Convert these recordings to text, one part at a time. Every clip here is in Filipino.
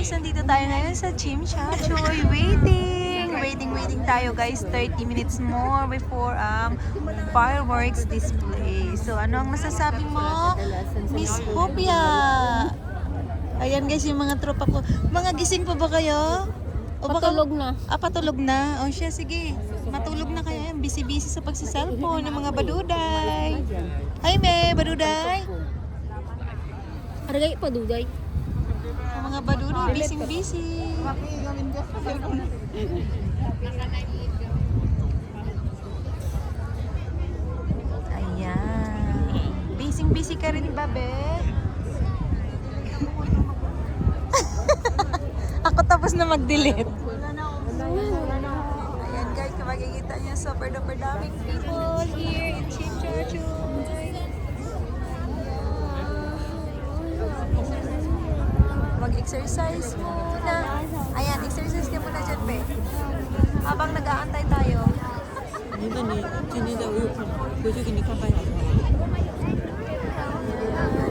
guys, nandito tayo ngayon sa Chimchachoy. Waiting tayo guys. 30 minutes more before fireworks display. So ano ang masasabi mo, Miss Hopia? Ayan guys yung mga tropa ko. Mga gising pa ba kayo? O baka, Patulog na. Patulog na? O siya, sige. Matulog na kayo. Busy-busy sa pagsiselfone ng mga baduday. Hi, May, baduday. Aragay pa duday. Ang mga baduday, busy-busy. Ayan. Busy-busy ka rin ba, be? Ako tapos na mag-delete. Ayan guys, kung makikita niyo, super duper daming people here in Chimchachoy. Mag-exercise muna. Ayan, exercise ka muna dyan, be. Habang nag-aantay tayo.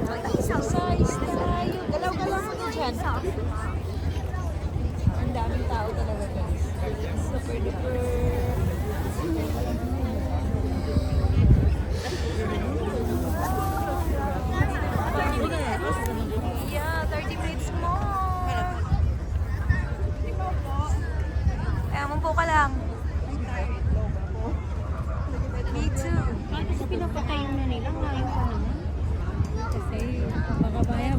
Mag-exercise tayo. Galaw-galaw mo na dyan. Ang daming tao talaga, guys. Super duper. Yeah, 30 minutes more. Kaya mumpo ka lang. Me too. Kasi pinapakain na nila. Ngayon pa naman. Kasi baka maya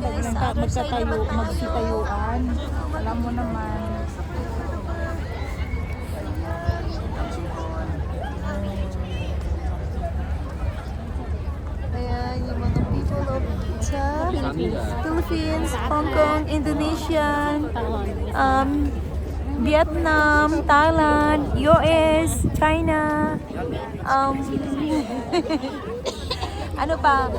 magsitayuan. Alam mo naman. Ayan, yung mga people of Philippines, Hong Kong, Indonesia, Vietnam, Thailand, US, China, ano pa,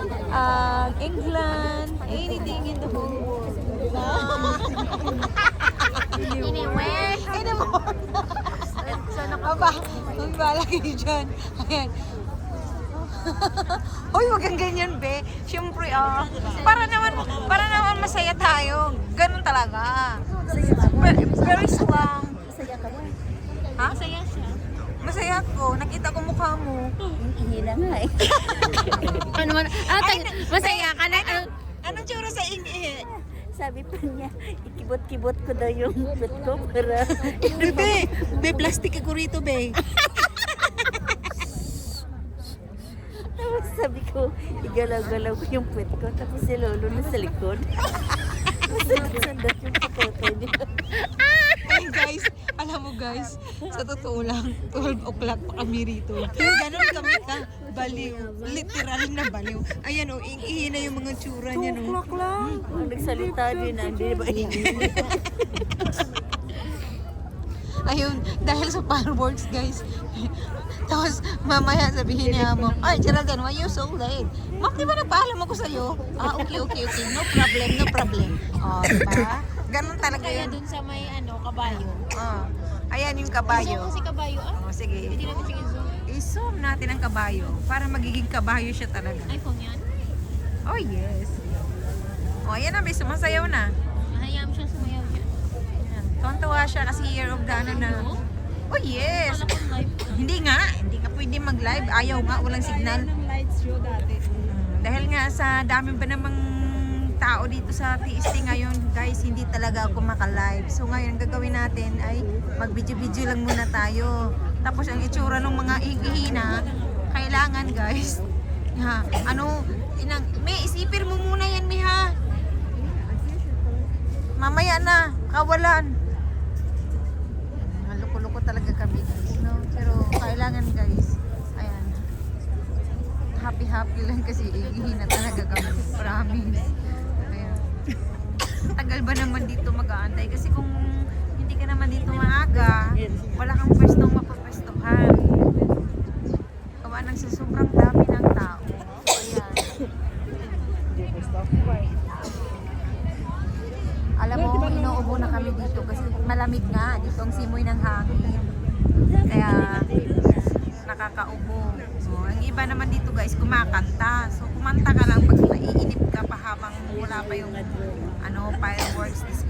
England, anything in the whole world. Anywhere. Anymore. Sana ka ba? Magbala kayo dyan. Ayan. Hoy, wag kang ganyan, be. Siyempre, para naman masaya tayo. Ganun talaga. Very strong. Masaya ka ba? Ha? Masaya siya. Masaya ko. Nakita ko mukha mo. Ihila nga eh. Ano man? Masaya ka na. Anong tsura sa ingi? Sabi pa niya, ikibot-kibot ko daw yung pet ko para... Be, plastic ako rito, be. Tapos sabi ko, igalaw-galaw ko yung pet ko. Tapos si Lolo na sa likod. Sandat yung putoto niya. Ay guys, alam mo guys, sa totoo lang, 12 o'clock pa kami rito. Ganon kami ka, baliw. Literal na baliw. Ayan o, ihi na yung mga tsura niya. 2 o'clock lang. Ang nagsalita din, hindi ba Ayun, dahil sa fireworks guys. Tapos mamaya sabihin niya mo, ay Geraldine, why you so late? Ma'am, di ba nagpaalam ako sa'yo? Okay. No problem. Diba? Ganon talaga Kaya yun. dun sa may kabayo. Ayan yung kabayo. Kasi kabayo Sige. Hindi natin siya i-zoom. I-zoom natin ang kabayo para magiging kabayo siya talaga. iPhone yan. Oh yes. Ayan na, may sumasayaw na. Hayaan siya sumayaw dyan. Ayan. Tontawa siya kasi year of the ano na. Oh yes. Kala ko live. Hindi ka pwede mag-live. Ayaw nga, walang signal. Ng light show dati. Dahil nga sa dami ba namang tao dito sa TST ngayon, guys, hindi talaga ako maka-live. So ngayon, ang gagawin natin ay mag-video-video lang muna tayo. Tapos ang itsura ng mga ihina, kailangan guys, may isipir mo muna yan, Miha. Mamaya na, kawalan. Loko-loko talaga kami guys, no? Pero kailangan guys, ayan, happy lang kasi ihina talaga kami, promise. Ayan. Tagal ba naman dito mag-aantay? Kasi kung hindi ka naman dito maaga, wala kang pwestong mapapwestohan. Kawa nang sa sobrang dami ng tao. Ayan. Alam mo, inuubo na kami dito kasi malamig nga. Dito ang simoy ng hangin. Kaya nakakaubo. So, ang iba naman dito guys, kumakanta. So, kumanta ka lang pag naiinip ka pa habang wala pa yung fireworks display.